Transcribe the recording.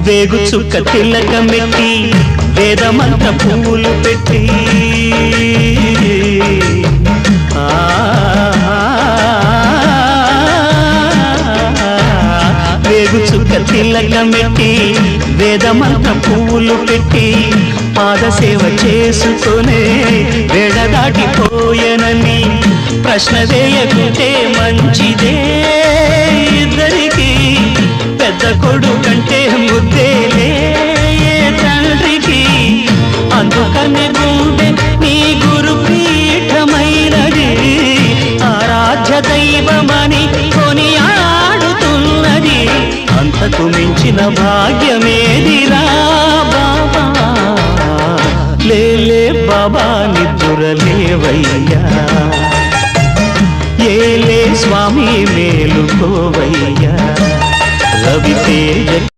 వేగు చుక్క తిలకమెట్టి వేదమంత పువ్వులు పెట్టి వేగు చుక్క తిలకమెట్టి వేదమంత పువ్వులు పెట్టి పాదసేవ చేసుకునే వేడ దాటిపోయనని ప్రశ్న వేయకుంటే మంచిదే ఇద్దరికి పెద్ద కొడుకంటే ముద్దేలే తండ్రికి అందుకనే గుండె నీ గురు పీఠమైనది ఆరాధ్య దైవమని కొనియాడుతున్నది అంతకు మించిన భాగ్యమేదిరా బాబా లేలే బాబా నిద్దురలేవయ్యా ఏలే స్వామి మేలుకోవయ్యా రవితేజ